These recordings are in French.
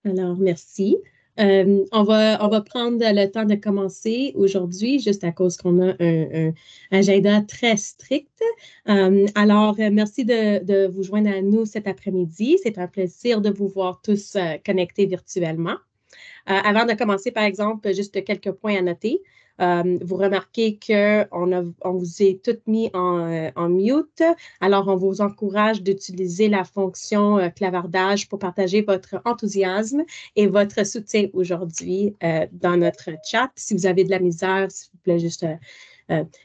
Alors, merci. On va prendre le temps de commencer aujourd'hui, juste à cause qu'on a un agenda très strict. Merci de vous joindre à nous cet après-midi. C'est un plaisir de vous voir tous connectés virtuellement. Avant de commencer, par exemple, juste quelques points à noter. Vous remarquez on vous est toutes mis en mute. Alors, on vous encourage d'utiliser la fonction clavardage pour partager votre enthousiasme et votre soutien aujourd'hui dans notre chat. Si vous avez de la misère, s'il vous plaît, juste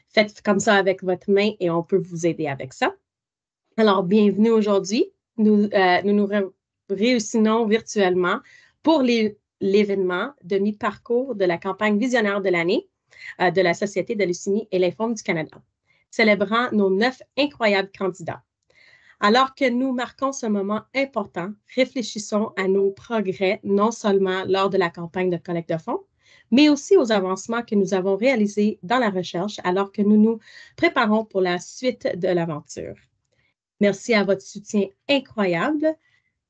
faites comme ça avec votre main et on peut vous aider avec ça. Alors, bienvenue aujourd'hui. Nous réussissons virtuellement pour l'événement de mi-parcours de la campagne visionnaire de l'année de la Société de leucémie et lymphome du Canada, célébrant nos 9 incroyables candidats. Alors que nous marquons ce moment important, réfléchissons à nos progrès, non seulement lors de la campagne de collecte de fonds, mais aussi aux avancements que nous avons réalisés dans la recherche alors que nous nous préparons pour la suite de l'aventure. Merci à votre soutien incroyable.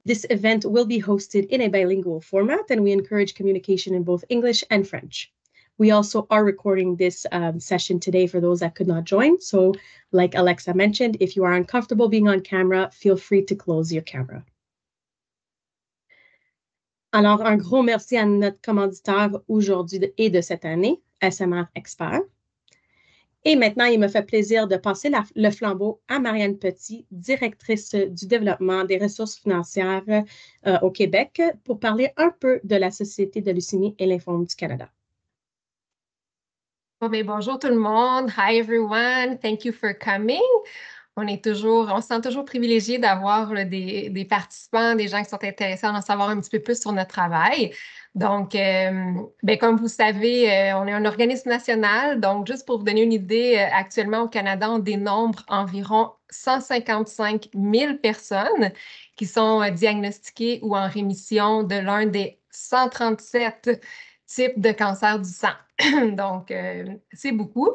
This event will be hosted in a bilingual format, and we encourage communication in both English and French. We also are recording this session today for those that could not join. So, like Alexa mentioned, if you are uncomfortable being on camera, feel free to close your camera. Alors, un gros merci à notre commanditaire aujourd'hui et de cette année, SMR Expert. Et maintenant, il me fait plaisir de passer le flambeau à Marianne Petit, directrice du développement des ressources financières au Québec, pour parler un peu de la Société de leucémie et lymphome du Canada. Bonjour tout le monde. Hi everyone. Thank you for coming. On se sent toujours privilégié d'avoir des participants, des gens qui sont intéressés à en savoir un petit peu plus sur notre travail. Donc, comme vous savez, on est un organisme national. Donc, juste pour vous donner une idée, actuellement au Canada, on dénombre environ 155 000 personnes qui sont diagnostiquées ou en rémission de l'un des 137 types de cancer du sang. Donc, c'est beaucoup.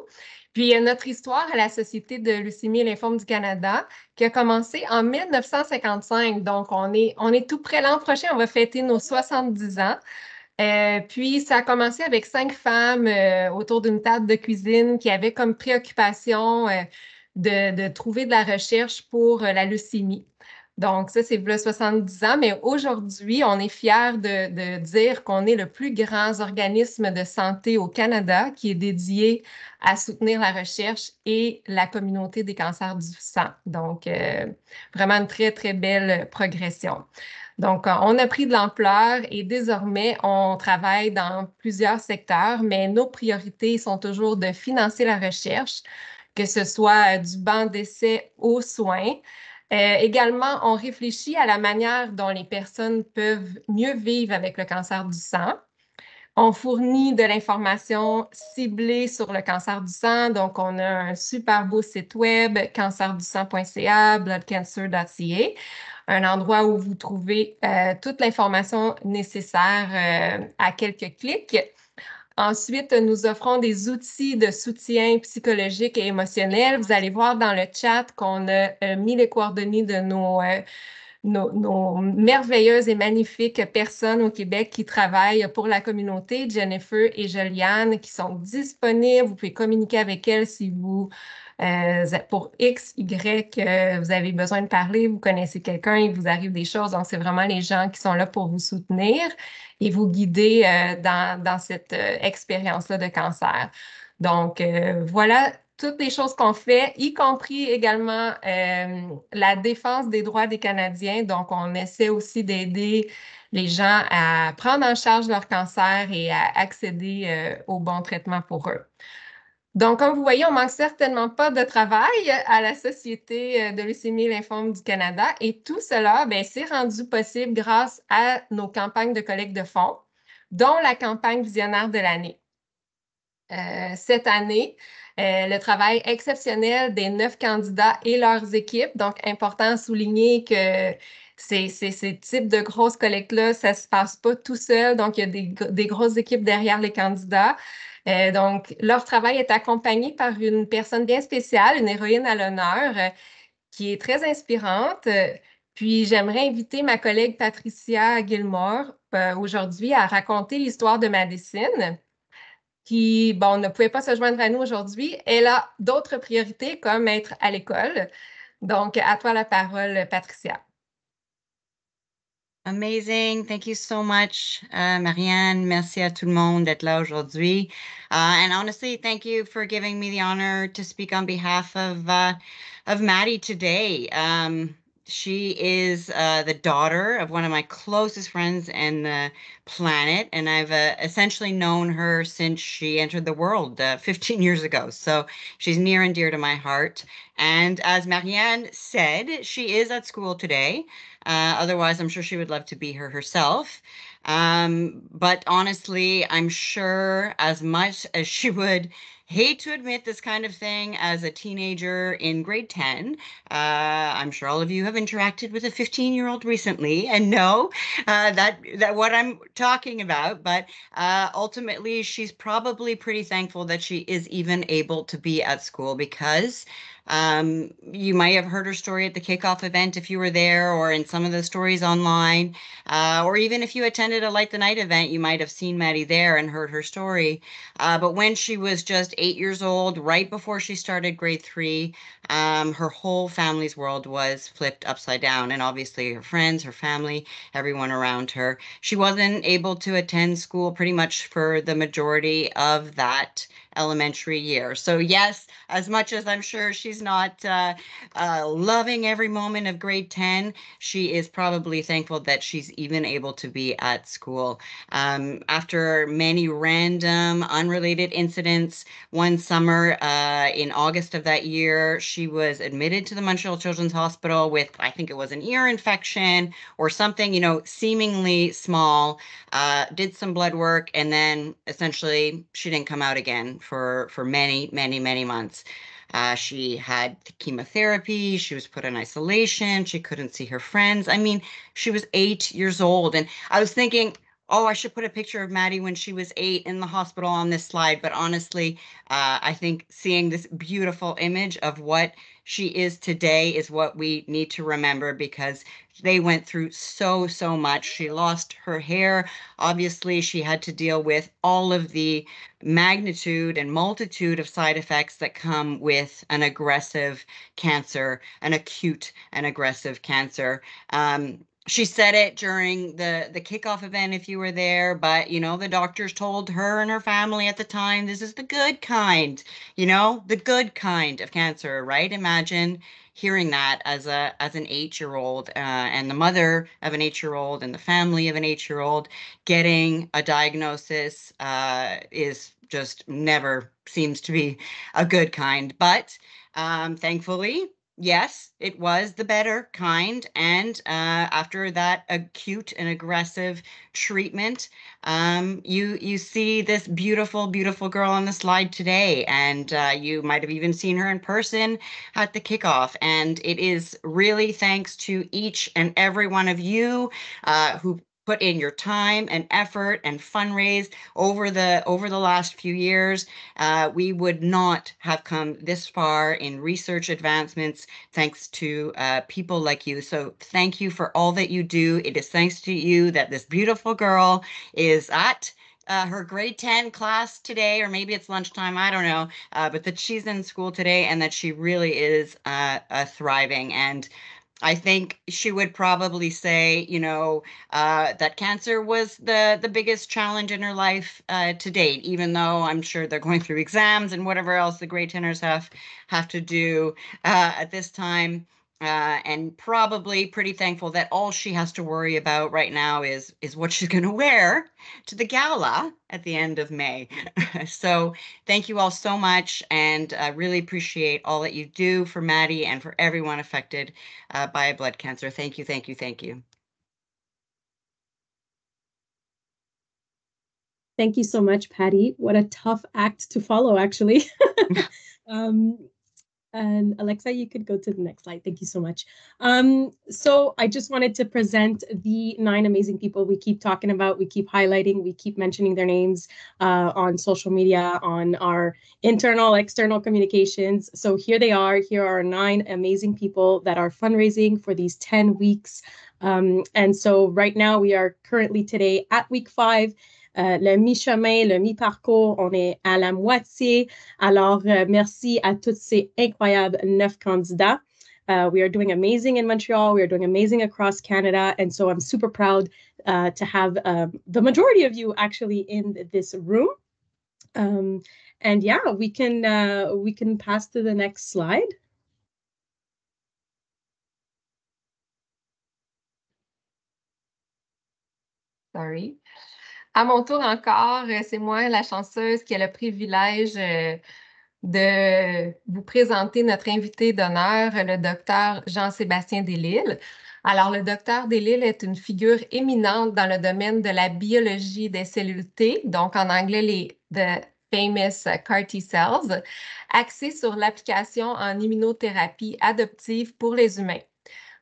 Puis, notre histoire à la Société de leucémie et lymphome du Canada, qui a commencé en 1955. Donc, on est tout près l'an prochain, on va fêter nos 70 ans. Puis, ça a commencé avec 5 femmes autour d'une table de cuisine qui avaient comme préoccupation de trouver de la recherche pour la leucémie. Donc, ça, c'est là 70 ans, mais aujourd'hui, on est fiers de dire qu'on est le plus grand organisme de santé au Canada qui est dédié à soutenir la recherche et la communauté des cancers du sang. Donc, vraiment une très, très belle progression. Donc, on a pris de l'ampleur et désormais, on travaille dans plusieurs secteurs, mais nos priorités sont toujours de financer la recherche, que ce soit du banc d'essai aux soins. Également, on réfléchit à la manière dont les personnes peuvent mieux vivre avec le cancer du sang. On fournit de l'information ciblée sur le cancer du sang. Donc, on a un super beau site web, cancerdusang.ca, bloodcancer.ca, un endroit où vous trouvez toute l'information nécessaire à quelques clics. Ensuite, nous offrons des outils de soutien psychologique et émotionnel. Vous allez voir dans le chat qu'on a mis les coordonnées de nos merveilleuses et magnifiques personnes au Québec qui travaillent pour la communauté, Jennifer et Joliane, qui sont disponibles. Vous pouvez communiquer avec elles si vous, pour X, Y, vous avez besoin de parler, vous connaissez quelqu'un, il vous arrive des choses. Donc, c'est vraiment les gens qui sont là pour vous soutenir et vous guider dans cette expérience-là de cancer. Donc, voilà toutes les choses qu'on fait, y compris également la défense des droits des Canadiens. Donc, on essaie aussi d'aider les gens à prendre en charge leur cancer et à accéder au bon traitement pour eux. Donc, comme vous voyez, on manque certainement pas de travail à la Société de leucémie et lymphome du Canada. Et tout cela, c'est rendu possible grâce à nos campagnes de collecte de fonds, dont la campagne visionnaire de l'année. Cette année, le travail exceptionnel des 9 candidats et leurs équipes. Donc, important à souligner que ces types de grosses collectes-là, ça ne se passe pas tout seul. Donc, il y a des grosses équipes derrière les candidats. Donc, leur travail est accompagné par une personne bien spéciale, une héroïne à l'honneur, qui est très inspirante, Puis j'aimerais inviter ma collègue Patricia Gilmore aujourd'hui à raconter l'histoire de Madison, qui, bon, ne pouvait pas se joindre à nous aujourd'hui. Elle a d'autres priorités comme être à l'école. Donc, à toi la parole, Patricia. Amazing. Thank you so much, Marianne. Merci à tout le monde d'être là aujourd'hui. And honestly, thank you for giving me the honor to speak on behalf of Maddie today. She is the daughter of one of my closest friends in the planet, and I've essentially known her since she entered the world 15 years ago. So she's near and dear to my heart. And as Marianne said, she is at school today. Otherwise, I'm sure she would love to be her herself. But honestly, I'm sure as much as she would hate to admit this kind of thing as a teenager in grade 10, I'm sure all of you have interacted with a 15-year-old recently and know that what I'm talking about. But ultimately, she's probably pretty thankful that she is even able to be at school because you might have heard her story at the kickoff event if you were there, or in some of the stories online, or even if you attended a Light the Night event, you might have seen Maddie there and heard her story. But when she was just 8 years old, right before she started grade 3, her whole family's world was flipped upside down, and obviously her friends, her family, everyone around her. She wasn't able to attend school pretty much for the majority of that elementary year. So yes, as much as I'm sure she's not loving every moment of grade 10, she is probably thankful that she's even able to be at school. After many random, unrelated incidents, one summer in August of that year, she was admitted to the Montreal Children's Hospital with, I think it was an ear infection or something, seemingly small, did some blood work, and then essentially she didn't come out again for many, many, many months. She had chemotherapy. She was put in isolation. She couldn't see her friends. I mean, she was 8 years old. And I was thinking, oh, I should put a picture of Maddie when she was 8 in the hospital on this slide. But honestly, I think seeing this beautiful image of what she is today is what we need to remember, because they went through so, so much. She lost her hair. Obviously, she had to deal with all of the magnitude and multitude of side effects that come with an aggressive cancer, an acute and aggressive cancer. She said it during the kickoff event if you were there, but the doctors told her and her family at the time, this is the good kind, the good kind of cancer, right? Imagine hearing that as an 8-year-old and the mother of an 8-year-old and the family of an 8-year-old getting a diagnosis is just never seems to be a good kind. But thankfully, yes, it was the better kind. And after that acute and aggressive treatment, you see this beautiful, beautiful girl on the slide today. And you might have even seen her in person at the kickoff. And it is really thanks to each and every one of you who put in your time and effort and fundraise over the last few years. We would not have come this far in research advancements thanks to people like you. So thank you for all that you do. It is thanks to you that this beautiful girl is at her grade 10 class today, or maybe it's lunchtime, I don't know, but that she's in school today and that she really is thriving. And I think she would probably say, that cancer was the biggest challenge in her life to date, even though I'm sure they're going through exams and whatever else the grade 10ers have to do at this time. And probably pretty thankful that all she has to worry about right now is what she's going to wear to the gala at the end of May. So thank you all so much, and I really appreciate all that you do for Maddie and for everyone affected by blood cancer. Thank you, thank you, thank you. Thank you so much, Patty. What a tough act to follow, actually. And Alexa, you could go to the next slide. Thank you so much. So I just wanted to present the 9 amazing people we keep talking about, we keep highlighting, we keep mentioning their names on social media, on our internal, external communications. So here they are. Here are 9 amazing people that are fundraising for these 10 weeks. And so right now we are currently today at week 5. Le mi-chemin, le mi-parcours, on est à la moitié. Alors, merci à tous ces incroyables 9 candidats. We are doing amazing in Montreal. We are doing amazing across Canada. And so I'm super proud to have the majority of you actually in this room. And yeah, we can pass to the next slide. Sorry. À mon tour encore, c'est moi la chanceuse qui a le privilège de vous présenter notre invité d'honneur, le docteur Jean-Sébastien Delisle. Alors, le docteur Delisle est une figure éminente dans le domaine de la biologie des cellules T, donc en anglais the famous CAR T cells, axé sur l'application en immunothérapie adoptive pour les humains.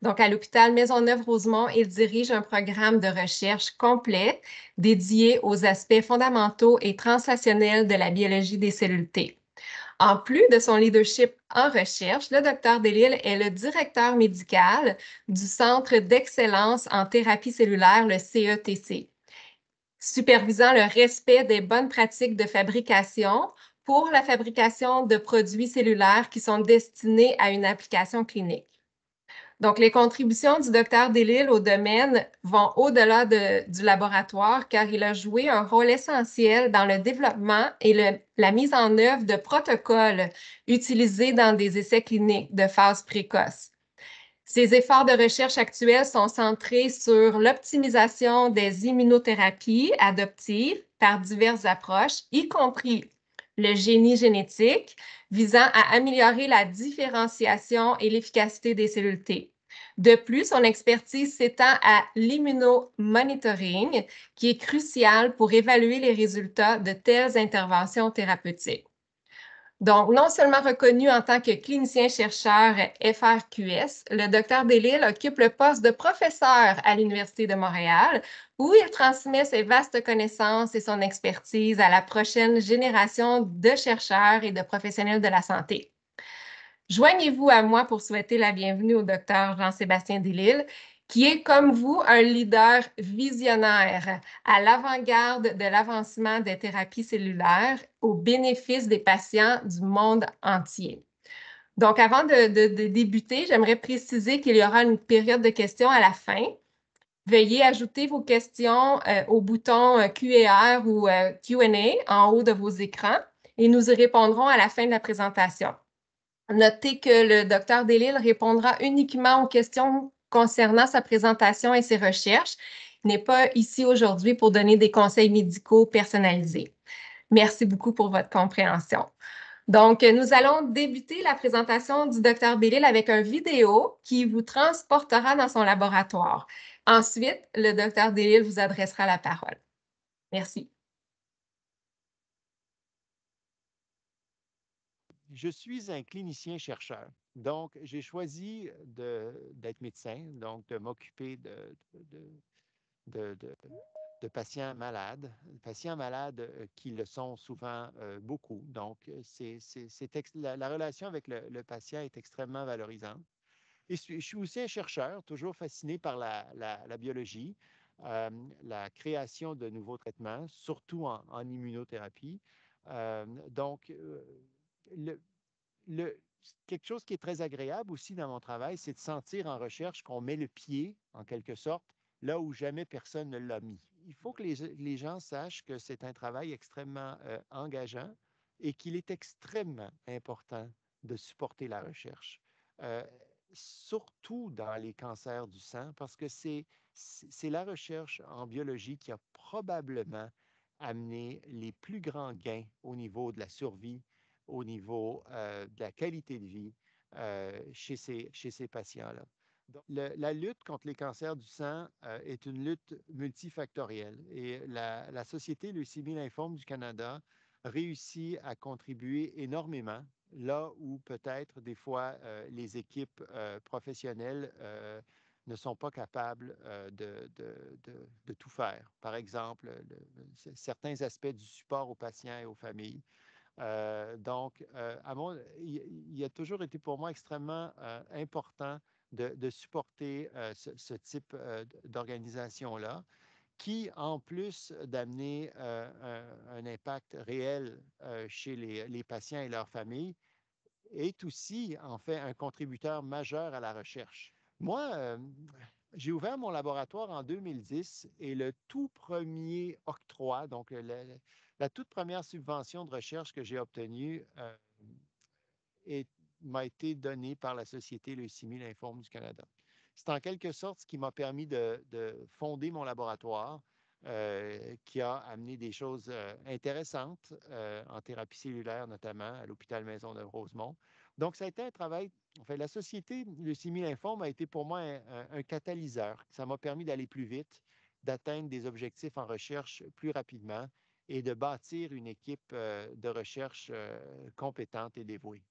Donc, à l'hôpital Maisonneuve-Rosemont, il dirige un programme de recherche complet dédié aux aspects fondamentaux et translationnels de la biologie des cellules T. En plus de son leadership en recherche, le Dr Delisle est le directeur médical du Centre d'excellence en thérapie cellulaire, le CETC, supervisant le respect des bonnes pratiques de fabrication pour la fabrication de produits cellulaires qui sont destinés à une application clinique. Donc, les contributions du Dr Delisle au domaine vont au-delà du laboratoire car il a joué un rôle essentiel dans le développement et la mise en œuvre de protocoles utilisés dans des essais cliniques de phase précoce. Ses efforts de recherche actuels sont centrés sur l'optimisation des immunothérapies adoptives par diverses approches, y compris le génie génétique, visant à améliorer la différenciation et l'efficacité des cellules T. De plus, son expertise s'étend à l'immunomonitoring, qui est crucial pour évaluer les résultats de telles interventions thérapeutiques. Donc, non seulement reconnu en tant que clinicien-chercheur FRQS, le Dr Delisle occupe le poste de professeur à l'Université de Montréal, où il transmet ses vastes connaissances et son expertise à la prochaine génération de chercheurs et de professionnels de la santé. Joignez-vous à moi pour souhaiter la bienvenue au Dr Jean-Sébastien Delisle, qui est, comme vous, un leader visionnaire à l'avant-garde de l'avancement des thérapies cellulaires au bénéfice des patients du monde entier. Donc, avant de débuter, j'aimerais préciser qu'il y aura une période de questions à la fin. Veuillez ajouter vos questions au bouton Q&R ou Q&A en haut de vos écrans et nous y répondrons à la fin de la présentation. Notez que le Dr Delisle répondra uniquement aux questions concernant sa présentation et ses recherches. Il n'est pas ici aujourd'hui pour donner des conseils médicaux personnalisés. Merci beaucoup pour votre compréhension. Donc, nous allons débuter la présentation du Dr Delisle avec une vidéo qui vous transportera dans son laboratoire. Ensuite, le Dr Delisle vous adressera la parole. Merci. Je suis un clinicien-chercheur. Donc, j'ai choisi d'être médecin, donc de m'occuper de patients malades qui le sont souvent beaucoup. Donc, la relation avec le patient est extrêmement valorisante. Et je suis aussi un chercheur, toujours fasciné par la biologie, la création de nouveaux traitements, surtout en immunothérapie. Quelque chose qui est très agréable aussi dans mon travail, c'est de sentir en recherche qu'on met le pied, en quelque sorte, là où jamais personne ne l'a mis. Il faut que les gens sachent que c'est un travail extrêmement engageant et qu'il est extrêmement important de supporter la recherche, surtout dans les cancers du sang, parce que c'est la recherche en biologie qui a probablement amené les plus grands gains au niveau de la survie, au niveau de la qualité de vie chez ces patients-là. Donc, la lutte contre les cancers du sang est une lutte multifactorielle et la Société Leucémie Lymphome du Canada réussit à contribuer énormément là où peut-être des fois les équipes professionnelles ne sont pas capables de tout faire. Par exemple, certains aspects du support aux patients et aux familles. Donc, il a toujours été pour moi extrêmement important de supporter ce type d'organisation-là, qui, en plus d'amener un impact réel chez les patients et leurs familles, est aussi, en fait, un contributeur majeur à la recherche. Moi, j'ai ouvert mon laboratoire en 2010 et le tout premier octroi, donc la toute première subvention de recherche que j'ai obtenue m'a été donnée par la Société Leucémie Lymphome du Canada. C'est en quelque sorte ce qui m'a permis de fonder mon laboratoire, qui a amené des choses intéressantes en thérapie cellulaire, notamment à l'hôpital Maisonneuve-Rosemont. Donc, ça a été un travail. Enfin, la Société Leucémie Lymphome a été pour moi un catalyseur. Ça m'a permis d'aller plus vite, d'atteindre des objectifs en recherche plus rapidement et de bâtir une équipe de recherche compétente et dévouée.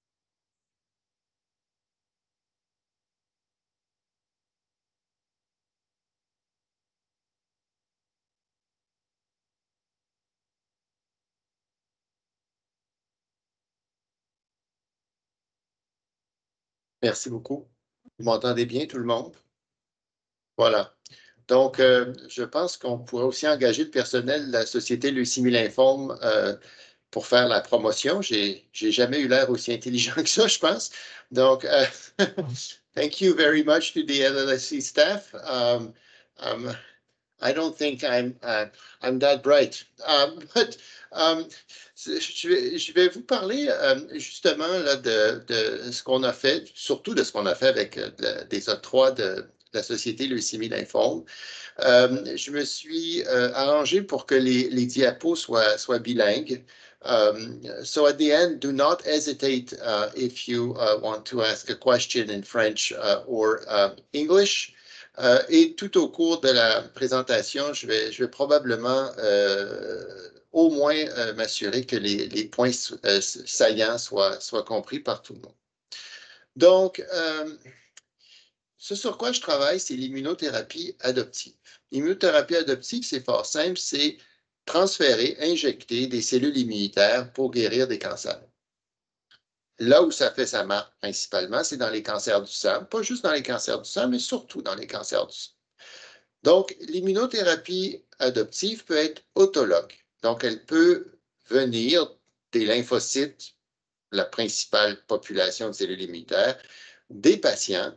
Merci beaucoup. Vous m'entendez bien, tout le monde? Voilà. Donc, je pense qu'on pourrait aussi engager le personnel de la Société Leucémie Lymphome pour faire la promotion. J'ai jamais eu l'air aussi intelligent que ça, je pense. Donc, thank you very much to the LLSC staff. I don't think I'm that bright. But je vais vous parler justement là, de ce qu'on a fait, surtout de ce qu'on a fait avec des octrois de la Société Leucémie Lymphome. Je me suis arrangé pour que les diapos soient bilingues. So at the end, do not hesitate if you want to ask a question in French or English. Et tout au cours de la présentation, je vais probablement au moins m'assurer que les points saillants soient compris par tout le monde. Donc, ce sur quoi je travaille, c'est l'immunothérapie adoptive. L'immunothérapie adoptive, c'est fort simple, c'est transférer, injecter des cellules immunitaires pour guérir des cancers. Là où ça fait sa marque principalement, c'est dans les cancers du sang, pas juste dans les cancers du sang, mais surtout dans les cancers du sang. Donc, l'immunothérapie adoptive peut être autologue. Donc, elle peut venir des lymphocytes, la principale population de cellules immunitaires, des patients,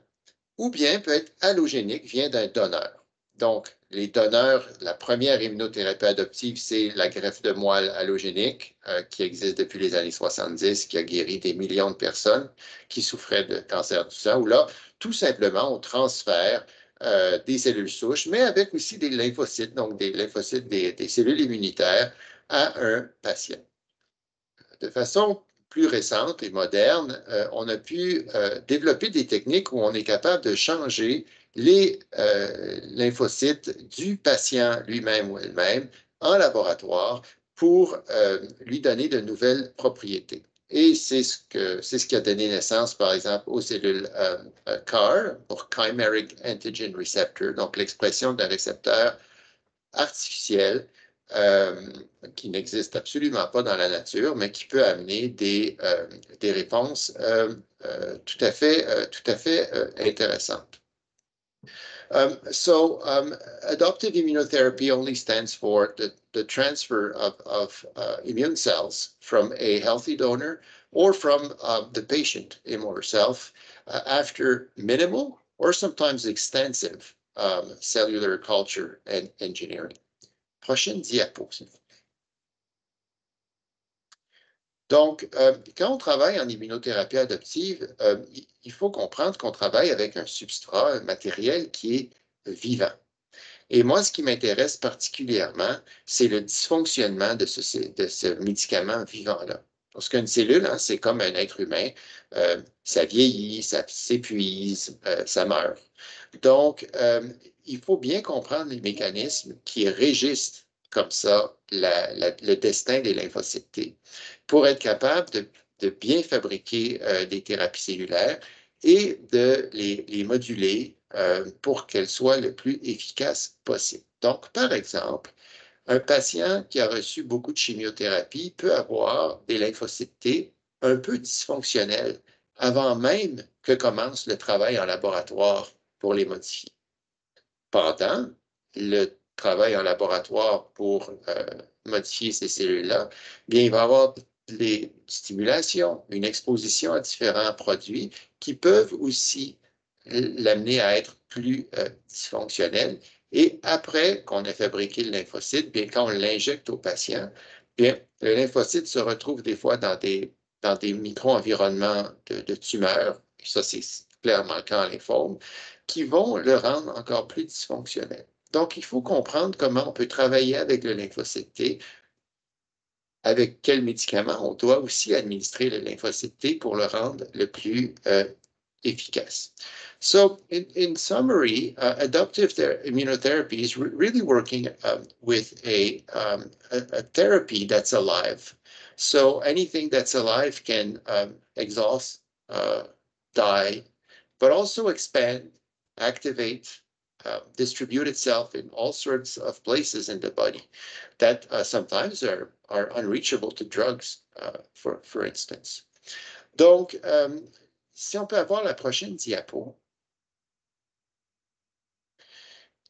ou bien peut être allogénique, vient d'un donneur. Donc, les donneurs, la première immunothérapie adoptive, c'est la greffe de moelle allogénique qui existe depuis les années 70, qui a guéri des millions de personnes qui souffraient de cancer du sang, où là, tout simplement, on transfère des cellules souches, mais avec aussi des lymphocytes, donc des lymphocytes, des cellules immunitaires à un patient. De façon plus récente et moderne, on a pu développer des techniques où on est capable de changer les lymphocytes du patient lui-même ou elle-même en laboratoire pour lui donner de nouvelles propriétés. Et c'est ce qui a donné naissance, par exemple, aux cellules CAR, pour Chimeric Antigen Receptor, donc l'expression d'un récepteur artificiel qui n'existe absolument pas dans la nature, mais qui peut amener des réponses tout à fait intéressantes. Adoptive immunotherapy only stands for the transfer of immune cells from a healthy donor or from the patient, him or herself, after minimal or sometimes extensive cellular culture and engineering. Prochaine diapo, s'il vous plaît. Donc, quand on travaille en immunothérapie adoptive, il faut comprendre qu'on travaille avec un substrat, un matériel qui est vivant. Et moi, ce qui m'intéresse particulièrement, c'est le dysfonctionnement de ce médicament vivant-là. Parce qu'une cellule, hein, c'est comme un être humain, ça vieillit, ça s'épuise, ça meurt. Donc, il faut bien comprendre les mécanismes qui régissent comme ça le destin des lymphocytes T pour être capable bien fabriquer des thérapies cellulaires et de les moduler pour qu'elles soient le plus efficaces possible. Donc, par exemple, un patient qui a reçu beaucoup de chimiothérapie peut avoir des lymphocytes T un peu dysfonctionnels avant même que commence le travail en laboratoire pour les modifier. Pendant le travail en laboratoire pour modifier ces cellules-là, bien, il va y avoir des stimulations, une exposition à différents produits qui peuvent aussi l'amener à être plus dysfonctionnel. Et après qu'on ait fabriqué le lymphocyte, bien, quand on l'injecte au patient, bien, le lymphocyte se retrouve des fois dans des micro-environnements de tumeurs. Et ça, c'est clairement le cas en lymphome, qui vont le rendre encore plus dysfonctionnel. Donc, il faut comprendre comment on peut travailler avec le lymphocyte T, avec quels médicaments on doit aussi administrer le lymphocyte T pour le rendre le plus efficace. So, in summary, adoptive immunotherapy is really working with a therapy that's alive. So, anything that's alive can exhaust, die, but also expand, activate, distribute itself in all sorts of places in the body that sometimes are unreachable to drugs, for instance. Donc, si on peut avoir la prochaine diapo.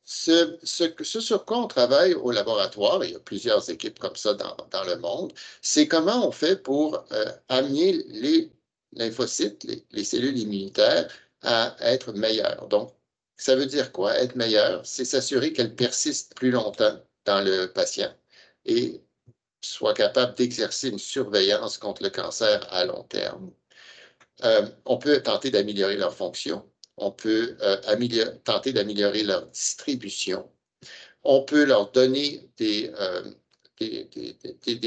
Ce sur quoi on travaille au laboratoire, et il y a plusieurs équipes comme ça dans le monde, c'est comment on fait pour amener les lymphocytes, les cellules immunitaires, à être meilleures. Donc, ça veut dire quoi, être meilleur? C'est s'assurer qu'elles persistent plus longtemps dans le patient et soient capables d'exercer une surveillance contre le cancer à long terme. On peut tenter d'améliorer leur fonction. On peut tenter d'améliorer leur distribution. On peut leur donner des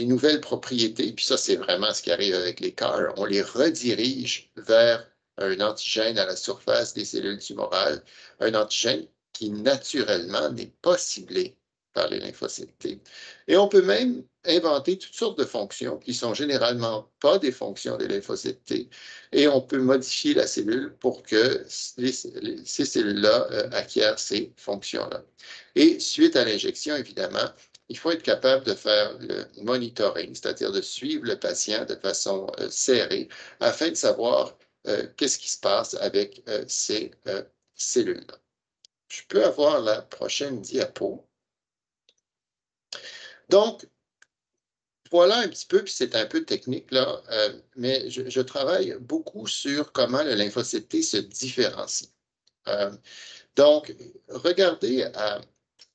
nouvelles propriétés. Puis ça, c'est vraiment ce qui arrive avec les CAR. On les redirige vers un antigène à la surface des cellules tumorales, un antigène qui naturellement n'est pas ciblé par les lymphocytes T. Et on peut même inventer toutes sortes de fonctions qui sont généralement pas des fonctions des lymphocytes T. Et on peut modifier la cellule pour que ces cellules-là acquièrent ces fonctions-là. Et suite à l'injection, évidemment, il faut être capable de faire le monitoring, c'est-à-dire de suivre le patient de façon serrée afin de savoir qu'est-ce qui se passe avec ces cellules-là. Je peux avoir la prochaine diapo. Donc, voilà un petit peu, puis c'est un peu technique là, mais je travaille beaucoup sur comment le lymphocyte T se différencie. Donc, regardez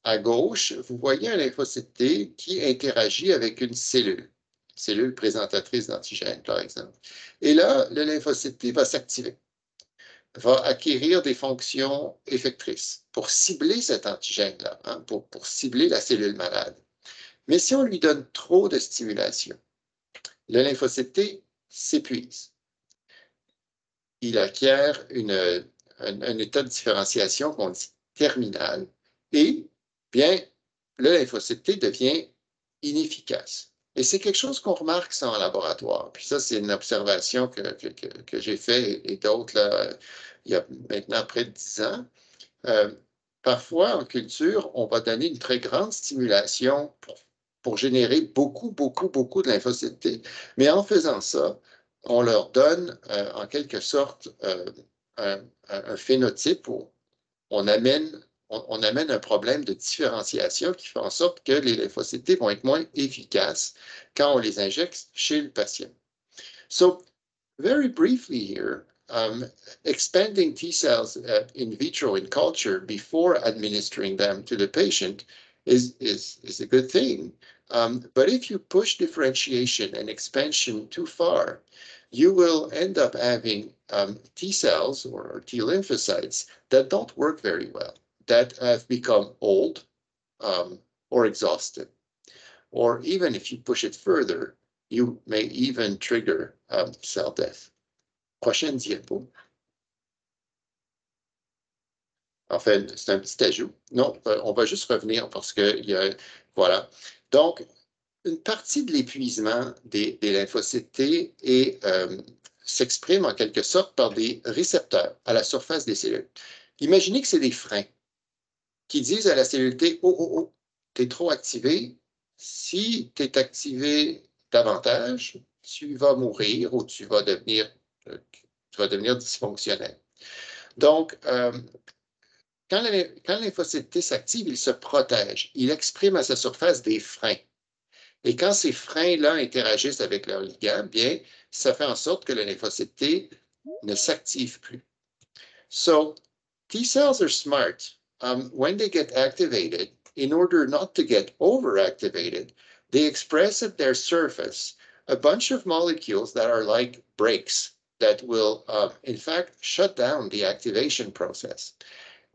à gauche, vous voyez un lymphocyte T qui interagit avec une cellule présentatrice d'antigène, par exemple. Et là, le lymphocyte T va s'activer, va acquérir des fonctions effectrices pour cibler cet antigène-là, hein, pour cibler la cellule malade. Mais si on lui donne trop de stimulation, le lymphocyte T s'épuise. Il acquiert un état de différenciation qu'on dit terminal et, bien, le lymphocyte T devient inefficace. Et c'est quelque chose qu'on remarque ça en laboratoire. Puis ça, c'est une observation que j'ai faite et d'autres, là, il y a maintenant près de 10 ans. Parfois, en culture, on va donner une très grande stimulation pour générer beaucoup de lymphocytes T. Mais en faisant ça, on leur donne en quelque sorte un phénotype où on amène un problème de différenciation qui fait en sorte que les lymphocytes T vont être moins efficaces quand on les injecte chez le patient. So, very briefly here, expanding T cells in vitro in culture before administering them to the patient is a good thing. But if you push differentiation and expansion too far, you will end up having T cells or T lymphocytes that don't work very well, that have become old or exhausted. Or even if you push it further, you may even trigger cell death. Prochaine diapo. En fait, c'est un petit ajout. Non, on va juste revenir parce que, voilà. Donc, une partie de l'épuisement des lymphocytes T s'exprime en quelque sorte par des récepteurs à la surface des cellules. Imaginez que c'est des freins qui disent à la cellule T, oh, tu es trop activé. Si tu es activé davantage, tu vas mourir ou tu vas devenir dysfonctionnel. Donc, quand le lymphocyte T s'active, il se protège. Il exprime à sa surface des freins. Et quand ces freins-là interagissent avec leur ligand, bien, ça fait en sorte que le lymphocyte T ne s'active plus. So, T cells are smart. When they get activated, in order not to get overactivated, they express at their surface a bunch of molecules that are like brakes that will, in fact, shut down the activation process.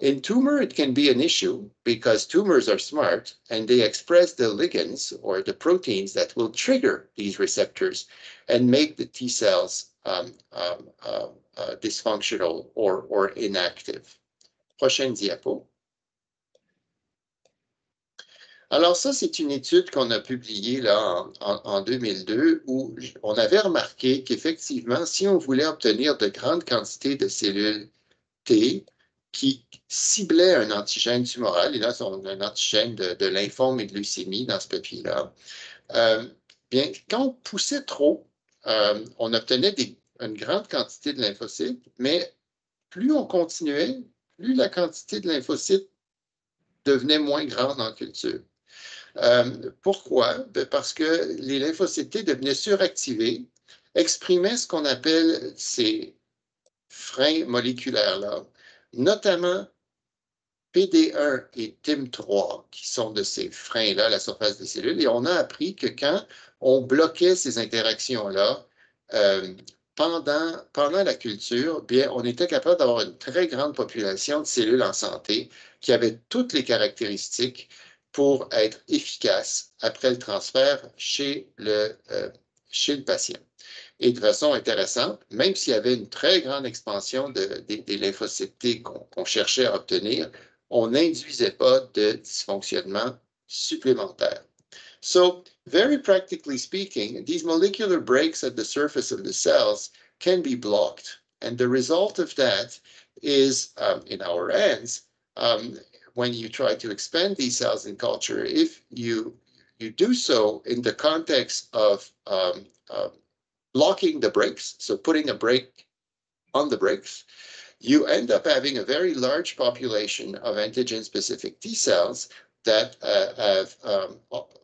In tumor, it can be an issue because tumors are smart and they express the ligands or the proteins that will trigger these receptors and make the T cells dysfunctional or inactive. Prochaine diapo. Alors ça, c'est une étude qu'on a publiée là, en 2002 où on avait remarqué qu'effectivement, si on voulait obtenir de grandes quantités de cellules T qui ciblaient un antigène tumoral, et là, c'est un antigène de lymphome et de leucémie dans ce papier-là, bien, quand on poussait trop, on obtenait une grande quantité de lymphocytes, mais plus on continuait, plus la quantité de lymphocytes devenait moins grande en culture. Pourquoi? Parce que les lymphocytes T devenaient suractivés, exprimaient ce qu'on appelle ces freins moléculaires-là, notamment PD1 et TIM3, qui sont de ces freins-là à la surface des cellules. Et on a appris que quand on bloquait ces interactions-là, pendant la culture, bien, on était capable d'avoir une très grande population de cellules en santé qui avaient toutes les caractéristiques pour être efficaces après le transfert chez le patient. Et de façon intéressante, même s'il y avait une très grande expansion des lymphocytes T qu'on cherchait à obtenir, on n'induisait pas de dysfonctionnement supplémentaire. So, very practically speaking, these molecular breaks at the surface of the cells can be blocked. And the result of that is, in our hands, when you try to expand these cells in culture, if you do so in the context of blocking the brakes, so putting a brake on the brakes, you end up having a very large population of antigen-specific T cells that have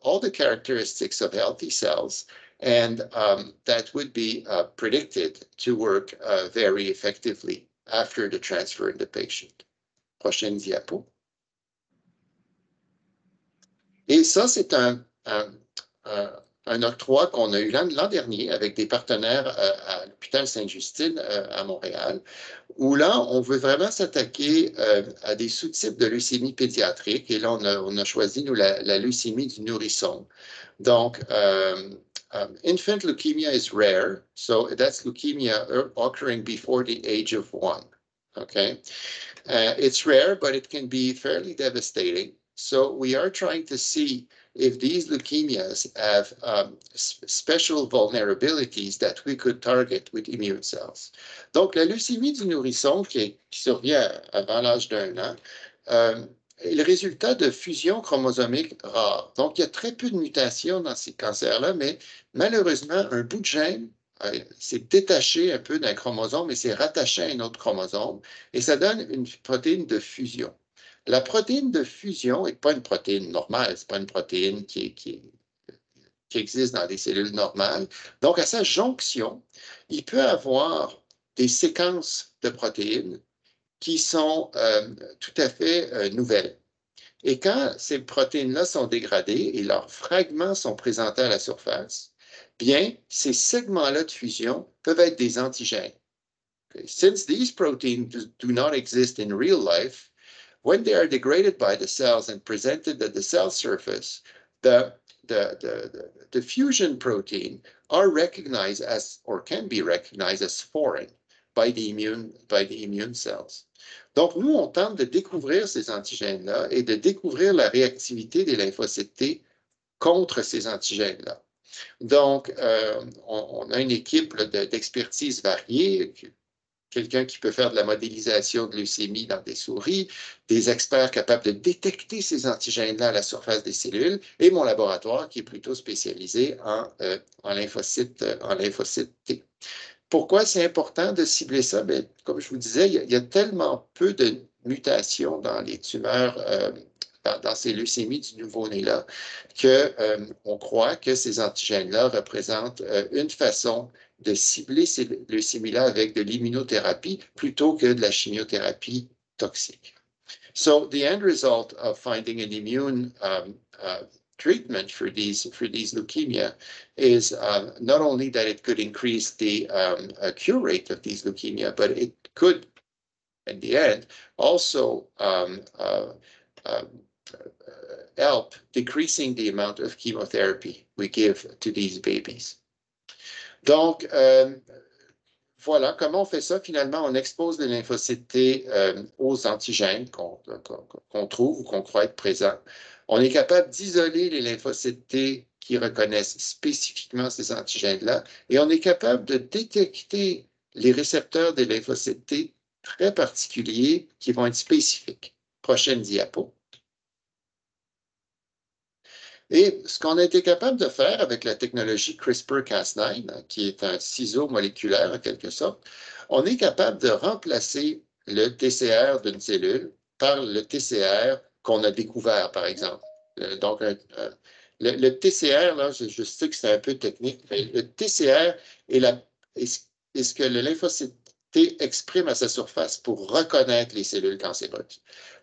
all the characteristics of healthy cells, and that would be predicted to work very effectively after the transfer in the patient. Prochaine diapo. Et ça, c'est un octroi qu'on a eu l'an dernier avec des partenaires à l'hôpital Sainte-Justine à Montréal, où là, on veut vraiment s'attaquer à des sous-types de leucémie pédiatrique. Et là, on a choisi, nous, la leucémie du nourrisson. Donc, infant leukemia is rare, so that's leukemia occurring before the age of 1. Okay? It's rare, but it can be fairly devastating. So we are trying to see if these leukemias have special vulnerabilities that we could target with immune cells. Donc, la leucémie du nourrisson, qui survient avant l'âge d'1 an, est le résultat de fusions chromosomiques rares. Donc, il y a très peu de mutations dans ces cancers-là, mais malheureusement, un bout de gène s'est détaché un peu d'un chromosome et s'est rattaché à un autre chromosome, et ça donne une protéine de fusion. La protéine de fusion n'est pas une protéine normale, ce n'est pas une protéine qui existe dans des cellules normales. Donc, à sa jonction, il peut avoir des séquences de protéines qui sont tout à fait nouvelles. Et quand ces protéines-là sont dégradées et leurs fragments sont présentés à la surface, bien, ces segments-là de fusion peuvent être des antigènes. Okay. Since these proteins do not exist in real life, when they are degraded by the cells and presented at the cell surface, the fusion protein are recognized as, or can be recognized as foreign by the immune cells. Donc, nous, on tente de découvrir ces antigènes-là et de découvrir la réactivité des lymphocytes T contre ces antigènes-là. Donc, on a une équipe d'expertise variée, quelqu'un qui peut faire de la modélisation de leucémie dans des souris, des experts capables de détecter ces antigènes-là à la surface des cellules, et mon laboratoire qui est plutôt spécialisé en lymphocytes T. Pourquoi c'est important de cibler ça? Bien, comme je vous disais, il y a tellement peu de mutations dans les tumeurs, dans ces leucémies du nouveau-né-là, qu'on croit que ces antigènes-là représentent une façon de cibler ces leucémies-là avec de l'immunothérapie plutôt que de la chimiothérapie toxique. So the end result of finding an immune treatment for these leukemia is not only that it could increase the cure rate of these leukemia, but it could, in the end, also help decreasing the amount of chemotherapy we give to these babies. Donc, voilà, comment on fait ça? Finalement, on expose les lymphocytes T aux antigènes qu'on trouve ou qu'on croit être présents. On est capable d'isoler les lymphocytes T qui reconnaissent spécifiquement ces antigènes-là et on est capable de détecter les récepteurs des lymphocytes T très particuliers qui vont être spécifiques. Prochaine diapo. Et ce qu'on a été capable de faire avec la technologie CRISPR-Cas9, qui est un ciseau moléculaire en quelque sorte, on est capable de remplacer le TCR d'une cellule par le TCR qu'on a découvert, par exemple. Donc, le TCR, là, je sais que c'est un peu technique, mais le TCR est ce que le lymphocyte T exprime à sa surface pour reconnaître les cellules cancéreuses.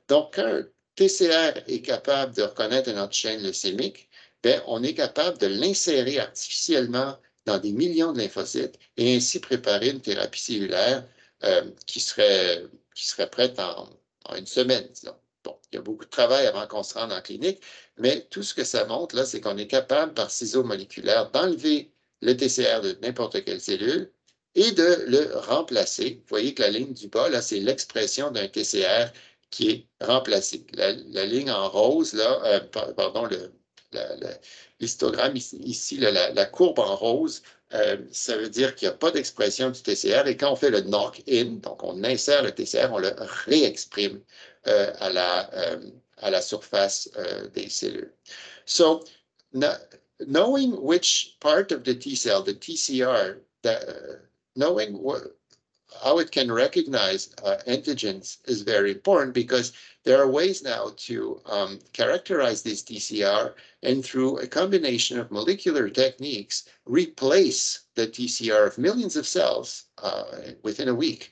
Donc, quand TCR est capable de reconnaître un antigène leucémique, bien, on est capable de l'insérer artificiellement dans des millions de lymphocytes et ainsi préparer une thérapie cellulaire qui serait prête en une semaine, disons. Bon, il y a beaucoup de travail avant qu'on se rende en clinique, mais tout ce que ça montre, là, c'est qu'on est capable, par ciseaux moléculaires, d'enlever le TCR de n'importe quelle cellule et de le remplacer. Vous voyez que la ligne du bas, là, c'est l'expression d'un TCR qui est remplacé. La ligne en rose, là, pardon, l'histogramme ici, la courbe en rose, ça veut dire qu'il n'y a pas d'expression du TCR. Et quand on fait le knock-in, donc on insère le TCR, on le réexprime à la surface des cellules. So, knowing which part of the T cell, the TCR, knowing how it can recognize antigens is very important because there are ways now to characterize this TCR and through a combination of molecular techniques replace the TCR of millions of cells within a week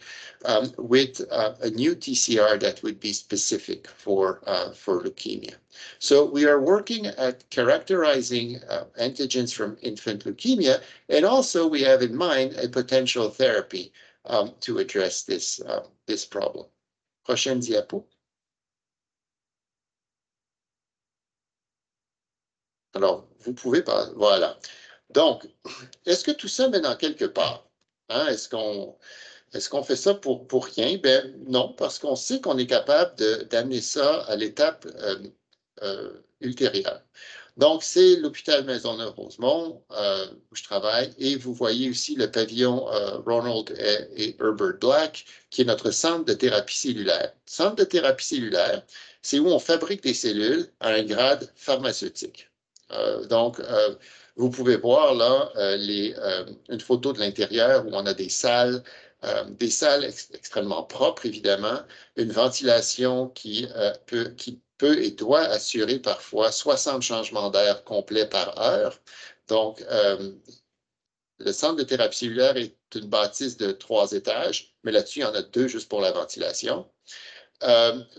with a new TCR that would be specific for leukemia. So we are working at characterizing antigens from infant leukemia, and also we have in mind a potential therapy to address this problem. Prochaine diapo. Alors, vous pouvez pas. Voilà. Donc, est-ce que tout ça mène en quelque part? Hein? Est-ce qu'on fait ça pour rien? Ben non, parce qu'on sait qu'on est capable d'amener ça à l'étape ultérieure. Donc, c'est l'hôpital Maisonneuve-Rosemont où je travaille et vous voyez aussi le pavillon Ronald et Herbert Black qui est notre centre de thérapie cellulaire. Centre de thérapie cellulaire, c'est où on fabrique des cellules à un grade pharmaceutique. Donc, vous pouvez voir là une photo de l'intérieur où on a des salles extrêmement propres, évidemment, une ventilation qui peut et doit assurer parfois 60 changements d'air complets par heure. Donc, le centre de thérapie cellulaire est une bâtisse de 3 étages, mais là-dessus, il y en a 2 juste pour la ventilation.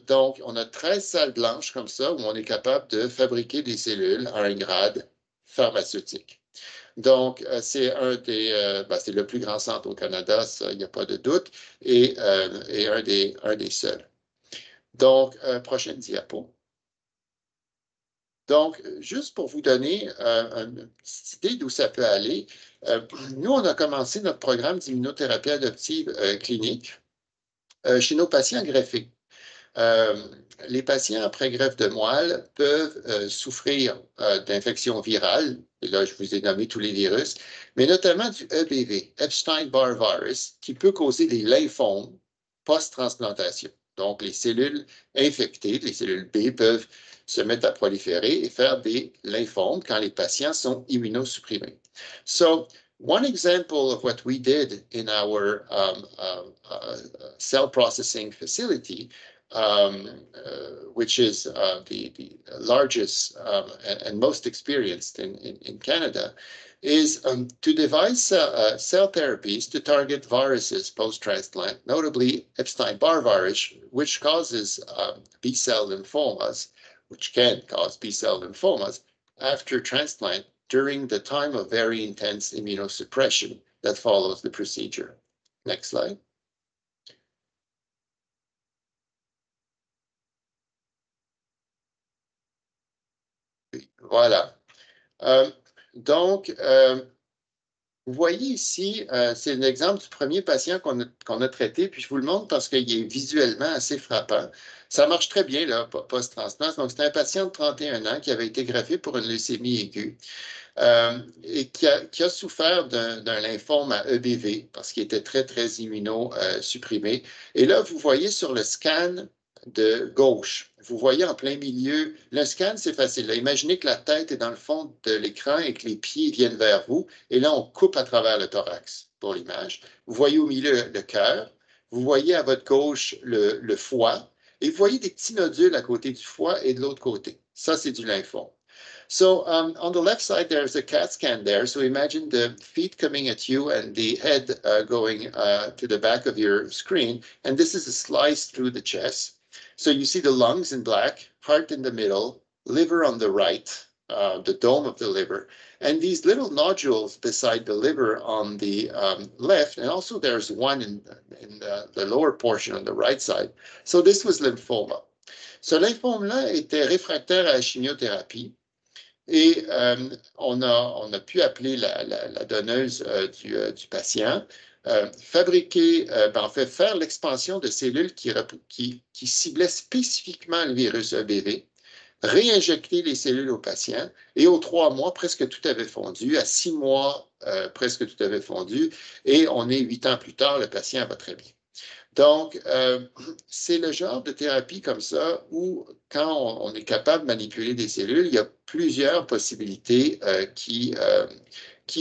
Donc, on a 13 salles blanches comme ça où on est capable de fabriquer des cellules à un grade pharmaceutique. Donc, c'est c'est le plus grand centre au Canada, ça, il n'y a pas de doute, et un des seuls. Donc, prochaine diapo. Donc, juste pour vous donner une petite idée d'où ça peut aller, nous, on a commencé notre programme d'immunothérapie adoptive clinique chez nos patients greffés. Les patients après greffe de moelle peuvent souffrir d'infections virales, et là je vous ai nommé tous les virus, mais notamment du EBV, Epstein-Barr virus, qui peut causer des lymphomes post-transplantation. Donc les cellules infectées, les cellules B, peuvent se mettre à proliférer et faire des lymphomes quand les patients sont immunosupprimés. So, one example of what we did in our cell processing facility, which is the largest and most experienced in Canada, is to devise cell therapies to target viruses post-transplant, notably Epstein-Barr virus, which causes B-cell lymphomas, which can cause B-cell lymphomas after transplant during the time of very intense immunosuppression that follows the procedure. Next slide. Voilà. Donc, vous voyez ici, c'est un exemple du premier patient qu'on a traité, puis je vous le montre parce qu'il est visuellement assez frappant. Ça marche très bien, là, post-transplant. Donc, c'est un patient de 31 ans qui avait été greffé pour une leucémie aiguë et qui a souffert d'un lymphome à EBV parce qu'il était très, très immunosupprimé. Et là, vous voyez sur le scan de gauche, vous voyez en plein milieu, le scan, c'est facile. Là, imaginez que la tête est dans le fond de l'écran et que les pieds viennent vers vous. Et là, on coupe à travers le thorax pour l'image. Vous voyez au milieu le cœur. Vous voyez à votre gauche le foie. Et vous voyez des petits nodules à côté du foie et de l'autre côté. Ça, c'est du lymphome. So on the left side, there's a CAT scan there. So imagine the feet coming at you and the head going to the back of your screen. And this is a slice through the chest. So you see the lungs in black, heart in the middle, liver on the right, the dome of the liver, and these little nodules beside the liver on the left, and also there's one in the lower portion on the right side. So this was lymphoma. Ce lymphome-là était réfractaire à la chimiothérapie et on a pu appeler la donneuse du patient, fabriquer, en fait, faire l'expansion de cellules qui ciblaient spécifiquement le virus EBV, réinjecter les cellules au patient, et aux 3 mois, presque tout avait fondu, à 6 mois, presque tout avait fondu, et on est 8 ans plus tard, le patient va très bien. Donc, c'est le genre de thérapie comme ça où, quand on est capable de manipuler des cellules, il y a plusieurs possibilités qui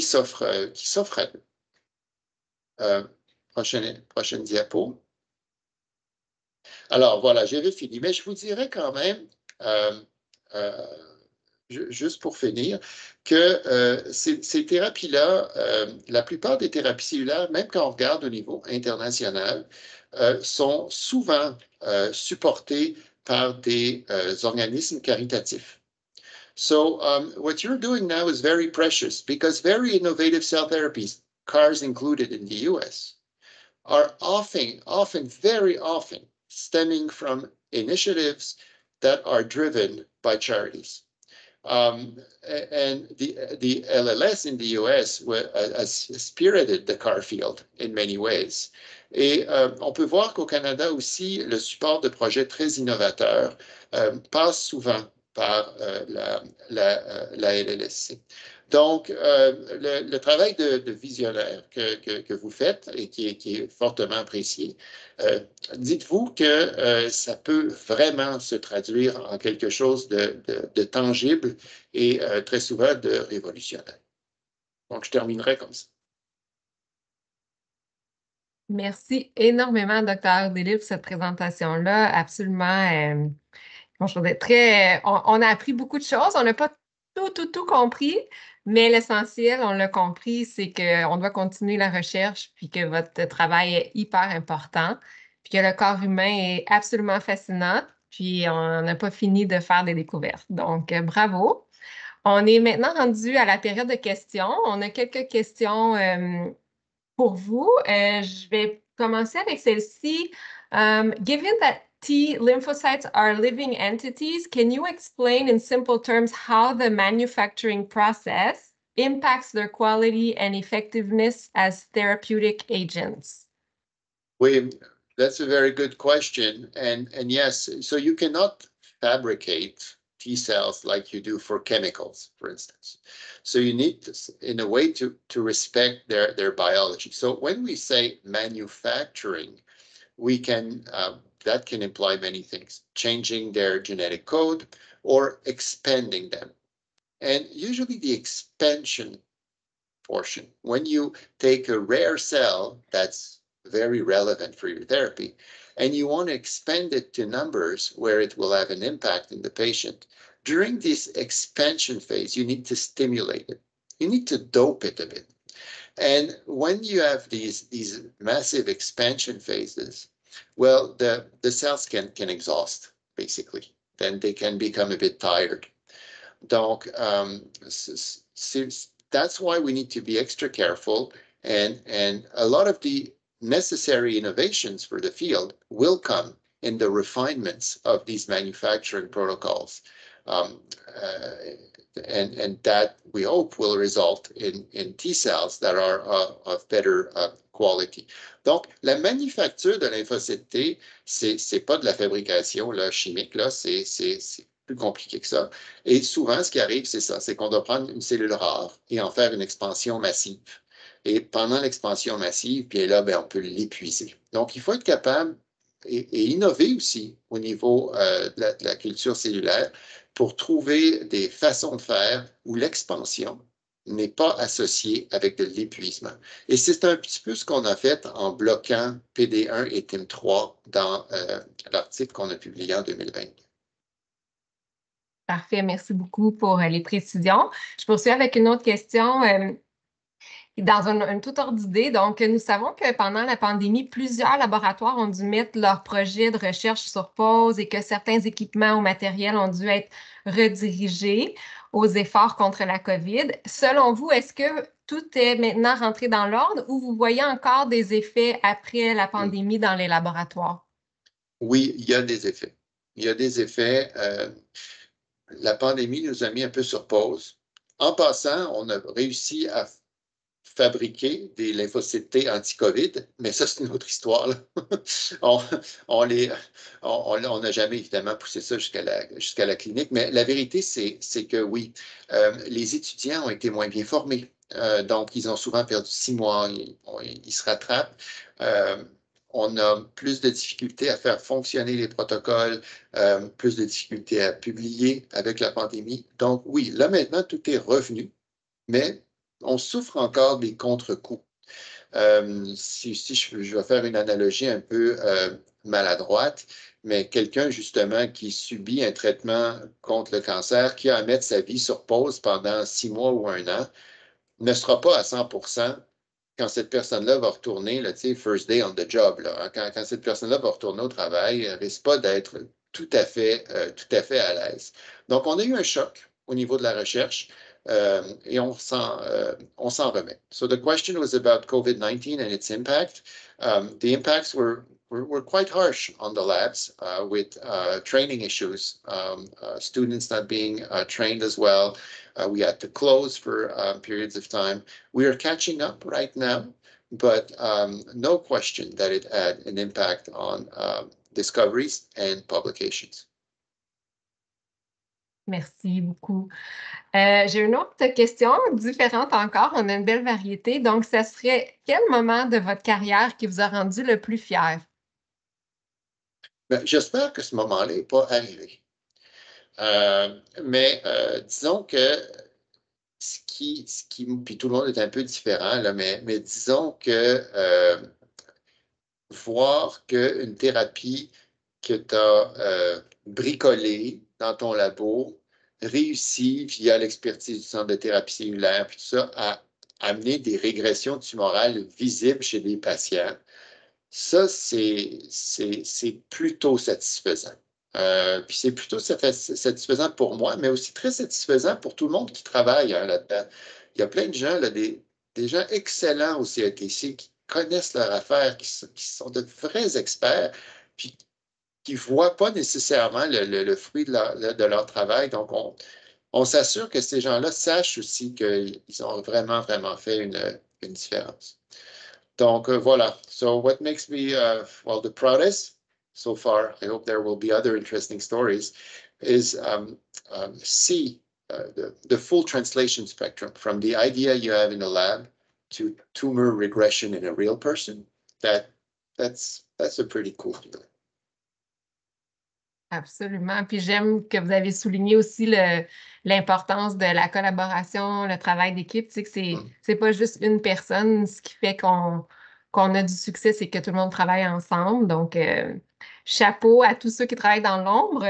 s'offrent à nous. Prochaine diapo. Alors, voilà, j'avais fini, mais je vous dirais quand même, juste pour finir, que ces thérapies-là, la plupart des thérapies cellulaires, même quand on regarde au niveau international, sont souvent supportées par des organismes caritatifs. So what you're doing now is very precious because very innovative cell therapies, CARs included in the US, are often, very often, stemming from initiatives that are driven by charities. And the LLS in the US has spearheaded the CAR field in many ways. Et on peut voir qu'au Canada aussi, le support de projets très innovateurs passe souvent par la LLSC. Donc, le travail de visionnaire que vous faites et qui est fortement apprécié, dites-vous que ça peut vraiment se traduire en quelque chose de tangible et très souvent de révolutionnaire. Donc, je terminerai comme ça. Merci énormément, Dr. Delisle, pour cette présentation-là. Absolument, je trouvais on a appris beaucoup de choses. On n'a pas tout compris, mais l'essentiel, on l'a compris, c'est qu'on doit continuer la recherche, puis que votre travail est hyper important, puis que le corps humain est absolument fascinant, puis on n'a pas fini de faire des découvertes. Donc, bravo. On est maintenant rendu à la période de questions. On a quelques questions pour vous. Je vais commencer avec celle-ci. Given that T lymphocytes are living entities, can you explain in simple terms how the manufacturing process impacts their quality and effectiveness as therapeutic agents? Oui, That's a very good question. And yes, so you cannot fabricate T cells like you do for chemicals, for instance. So you need to, in a way to respect their biology. So when we say manufacturing, we can that can imply many things, changing their genetic code or expanding them. And usually the expansion portion, when you take a rare cell that's very relevant for your therapy, and you want to expand it to numbers where it will have an impact in the patient, during this expansion phase, you need to stimulate it. You need to dope it a bit. And when you have these massive expansion phases, well, the cells can exhaust, basically. Then they can become a bit tired. Donc, that's why we need to be extra careful. And a lot of the necessary innovations for the field will come in the refinements of these manufacturing protocols. And that we hope will result in T cells that are of better quality. Donc, la manufacture de lymphocytes T, c'est pas de la fabrication là, chimique, là, c'est plus compliqué que ça. Et souvent, ce qui arrive, c'est ça, c'est qu'on doit prendre une cellule rare et en faire une expansion massive. Et pendant l'expansion massive, bien là, ben, on peut l'épuiser. Donc, il faut être capable et innover aussi au niveau de la culture cellulaire pour trouver des façons de faire où l'expansion n'est pas associée avec de l'épuisement. Et c'est un petit peu ce qu'on a fait en bloquant PD1 et TIM3 dans l'article qu'on a publié en 2020. Parfait, merci beaucoup pour les précisions. Je poursuis avec une autre question. Dans une toute autre idée, donc nous savons que pendant la pandémie, plusieurs laboratoires ont dû mettre leurs projets de recherche sur pause et que certains équipements ou matériels ont dû être redirigés aux efforts contre la COVID. Selon vous, est-ce que tout est maintenant rentré dans l'ordre ou vous voyez encore des effets après la pandémie dans les laboratoires? Oui, il y a des effets. Il y a des effets. La pandémie nous a mis un peu sur pause. En passant, on a réussi à fabriquer des lymphocytes T anti-COVID, mais ça, c'est une autre histoire. Là. on n'a jamais évidemment poussé ça jusqu'à la clinique, mais la vérité, c'est que oui, les étudiants ont été moins bien formés. Donc, ils ont souvent perdu 6 mois, ils se rattrapent. On a plus de difficultés à faire fonctionner les protocoles, plus de difficultés à publier avec la pandémie. Donc, oui, là maintenant, tout est revenu, mais on souffre encore des contre-coups. Si je vais faire une analogie un peu maladroite, mais quelqu'un justement qui subit un traitement contre le cancer, qui a à mettre sa vie sur pause pendant 6 mois ou 1 an, ne sera pas à 100% quand cette personne-là va retourner, là, first day on the job, là, hein, quand cette personne-là va retourner au travail, elle ne risque pas d'être tout à fait à l'aise. Donc, on a eu un choc au niveau de la recherche. Et on s'en remet. So the question was about COVID-19 and its impact. The impacts were quite harsh on the labs with training issues, students not being trained as well. We had to close for periods of time. We are catching up right now, but no question that it had an impact on discoveries and publications. Merci beaucoup. J'ai une autre question différente encore. On a une belle variété. Donc, ça serait quel moment de votre carrière qui vous a rendu le plus fier? Ben, j'espère que ce moment-là n'est pas arrivé. Mais disons que ce qui, puis tout le monde est un peu différent, là, mais disons que voir qu'une thérapie que tu as bricolée dans ton labo réussit via l'expertise du centre de thérapie cellulaire, puis tout ça, à amener des régressions tumorales visibles chez des patients, ça, c'est plutôt satisfaisant. Puis c'est plutôt satisfaisant pour moi, mais aussi très satisfaisant pour tout le monde qui travaille hein, là-dedans. Il y a plein de gens, là, des gens excellents au CETC qui connaissent leur affaire, qui sont de vrais experts, puis qui ne voient pas nécessairement le fruit de leur travail. Donc, on s'assure que ces gens-là sachent aussi qu'ils ont vraiment, vraiment fait une différence. Donc, voilà. So what makes me, well, the proudest so far, I hope there will be other interesting stories, is see the full translation spectrum from the idea you have in a lab to tumor regression in a real person. That's a pretty cool feeling. Absolument. Puis j'aime que vous avez souligné aussi l'importance de la collaboration, le travail d'équipe. Tu sais que c'est pas juste une personne. Ce qui fait qu'on a du succès, c'est que tout le monde travaille ensemble. Donc, chapeau à tous ceux qui travaillent dans l'ombre.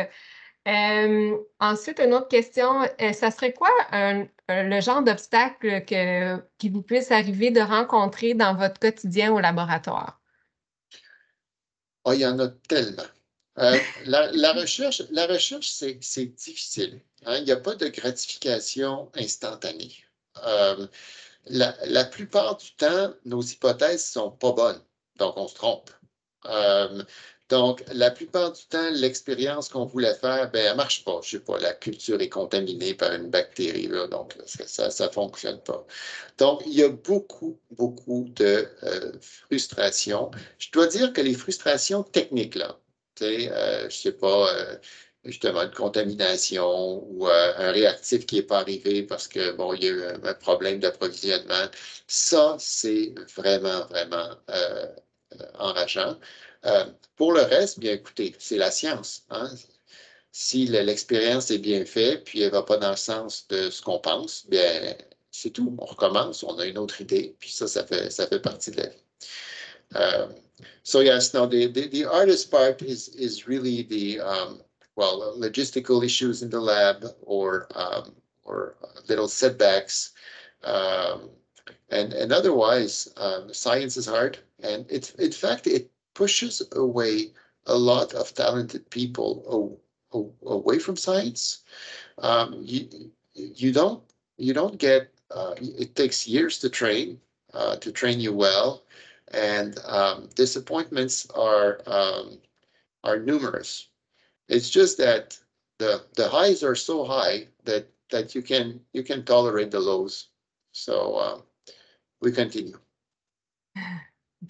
Ensuite, une autre question, ça serait quoi le genre d'obstacle qui vous puisse arriver de rencontrer dans votre quotidien au laboratoire? Oh, il y en a tellement. La recherche, c'est difficile. Hein? Il n'y a pas de gratification instantanée. La plupart du temps, nos hypothèses ne sont pas bonnes, donc on se trompe. Donc, la plupart du temps, l'expérience qu'on voulait faire, ben, elle ne marche pas. Je ne sais pas, la culture est contaminée par une bactérie, là, donc ça ne fonctionne pas. Donc, il y a beaucoup de frustration. Je dois dire que les frustrations techniques, là, je ne sais pas, justement, une contamination ou un réactif qui n'est pas arrivé parce que, bon, il y a eu un problème d'approvisionnement, ça, c'est vraiment enrageant. Pour le reste, bien écoutez, c'est la science. Hein? Si l'expérience est bien faite, puis elle ne va pas dans le sens de ce qu'on pense, bien, c'est tout. On recommence, on a une autre idée, puis ça fait partie de la vie. So yes, no, the hardest part is really the logistical issues in the lab or little setbacks. And otherwise, science is hard, and in fact, it pushes away a lot of talented people away from science. You don't get. It takes years to train you well, and disappointments are numerous. It's just that the highs are so high that you can tolerate the lows. So we continue.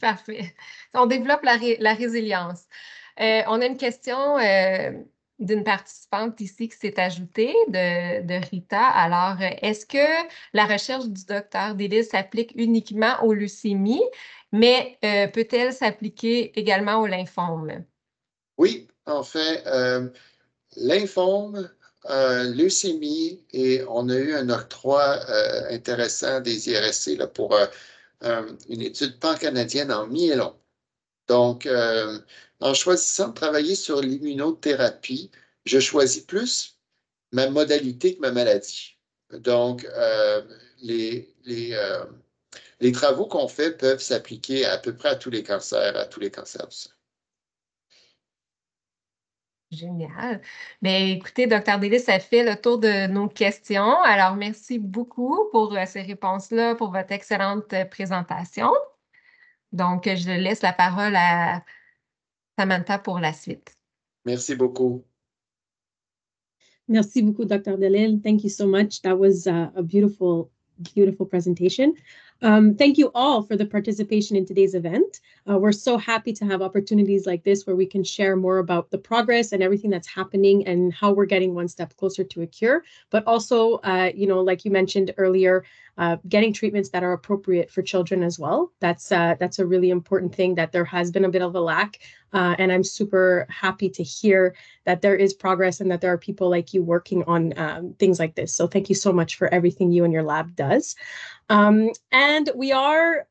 Parfait. On développe la résilience. On a une question d'une participante ici qui s'est ajoutée, de Rita. Alors, est-ce que la recherche du docteur Delisle s'applique uniquement aux leucémies, mais peut-elle s'appliquer également au lymphome? Oui, en fait, lymphome, leucémie, et on a eu un octroi intéressant des IRSC là, pour une étude pan-canadienne en myélome. Donc, en choisissant de travailler sur l'immunothérapie, je choisis plus ma modalité que ma maladie. Donc, les travaux qu'on fait peuvent s'appliquer à peu près à tous les cancers du sang. Génial. Bien, écoutez, Dr. Delisle, ça fait le tour de nos questions. Alors, merci beaucoup pour ces réponses-là, pour votre excellente présentation. Donc, je laisse la parole à Samantha pour la suite. Merci beaucoup. Merci beaucoup, Dr. Delisle. Thank you so much. That was a beautiful presentation. Thank you all for the participation in today's event. We're so happy to have opportunities like this where we can share more about the progress and everything that's happening and how we're getting one step closer to a cure, but also, like you mentioned earlier, getting treatments that are appropriate for children as well. That's a really important thing that there has been a bit of a lack. And I'm super happy to hear that there is progress and that there are people like you working on things like this. So thank you so much for everything you and your lab does. And we are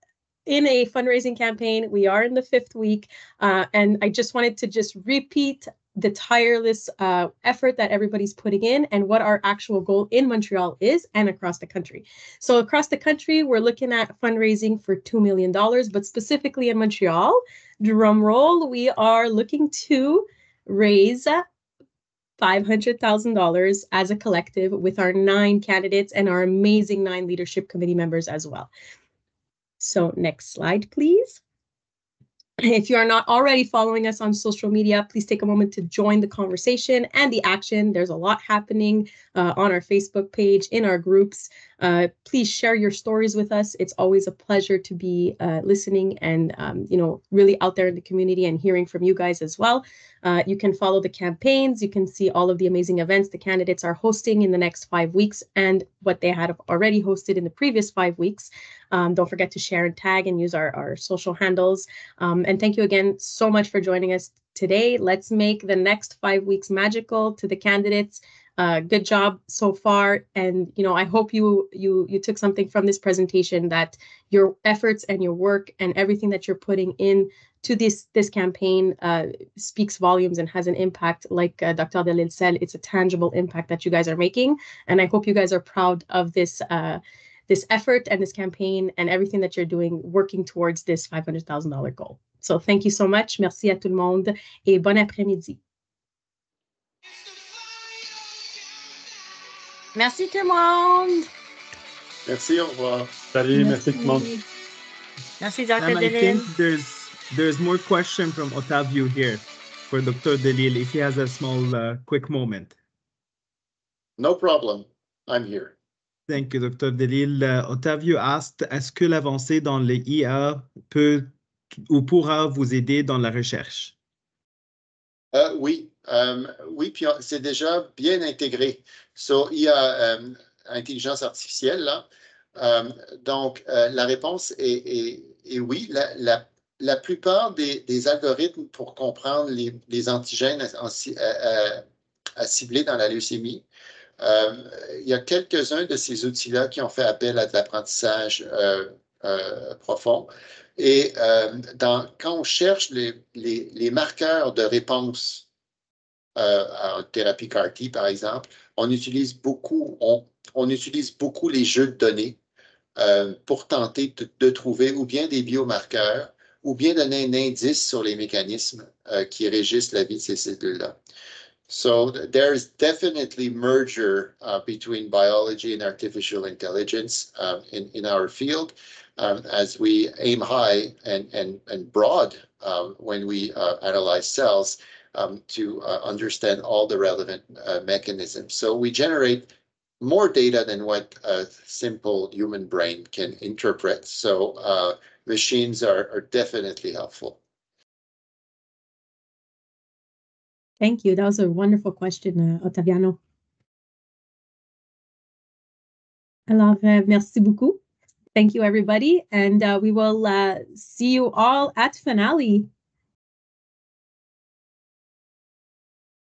in a fundraising campaign. We are in the 5th week. And I just wanted to just repeat the tireless effort that everybody's putting in and what our actual goal in Montreal is and across the country. So across the country, we're looking at fundraising for $2 million, but specifically in Montreal, drum roll, we are looking to raise $500,000 as a collective with our 9 candidates and our amazing 9 leadership committee members as well. So next slide, please. If you are not already following us on social media, please take a moment to join the conversation and the action. There's a lot happening on our Facebook page, in our groups. Please share your stories with us. It's always a pleasure to be listening and, really out there in the community and hearing from you guys as well. You can follow the campaigns. You can see all of the amazing events the candidates are hosting in the next 5 weeks and what they had already hosted in the previous 5 weeks. Don't forget to share and tag and use our social handles. And thank you again so much for joining us today. Let's make the next 5 weeks magical. To the candidates, good job so far. And, I hope you took something from this presentation, that your efforts and your work and everything that you're putting in to this campaign speaks volumes and has an impact. Like Dr. Delisle said, it's a tangible impact that you guys are making. And I hope you guys are proud of this effort and this campaign and everything that you're doing, working towards this $500,000 goal. So thank you so much. Merci à tout le monde et bon après-midi. Merci tout le monde. Merci, au revoir. Salut, merci tout le monde. Merci, Dr. Sam, I Delisle. think there's more question from Otavio here for Dr. Delisle, if he has a small, quick moment. No problem. I'm here. Thank you, Dr. Delisle. Otavio asked, est-ce que l'avancée dans les IA peut ou pourra vous aider dans la recherche? Oui, puis c'est déjà bien intégré. So, il y a intelligence artificielle, là. Donc, la réponse est oui. La plupart des algorithmes pour comprendre les antigènes à cibler dans la leucémie, il y a quelques-uns de ces outils-là qui ont fait appel à de l'apprentissage profond. Et quand on cherche les marqueurs de réponse en thérapie CAR-T, par exemple, on utilise beaucoup les jeux de données pour tenter de trouver ou bien des biomarqueurs ou bien donner un indice sur les mécanismes qui régissent la vie de ces cellules-là. So there's definitely merger between biology and artificial intelligence in our field as we aim high and broad when we analyze cells to understand all the relevant mechanisms. So we generate more data than what a simple human brain can interpret. So machines are definitely helpful. Thank you. That was a wonderful question, Ottaviano. Alors, merci beaucoup. Thank you, everybody. And we will see you all at finale.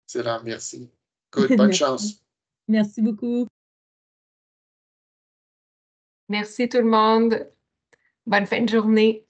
Excellent, merci. Good, bonne chance. Merci beaucoup. Merci tout le monde. Bonne fin de journée.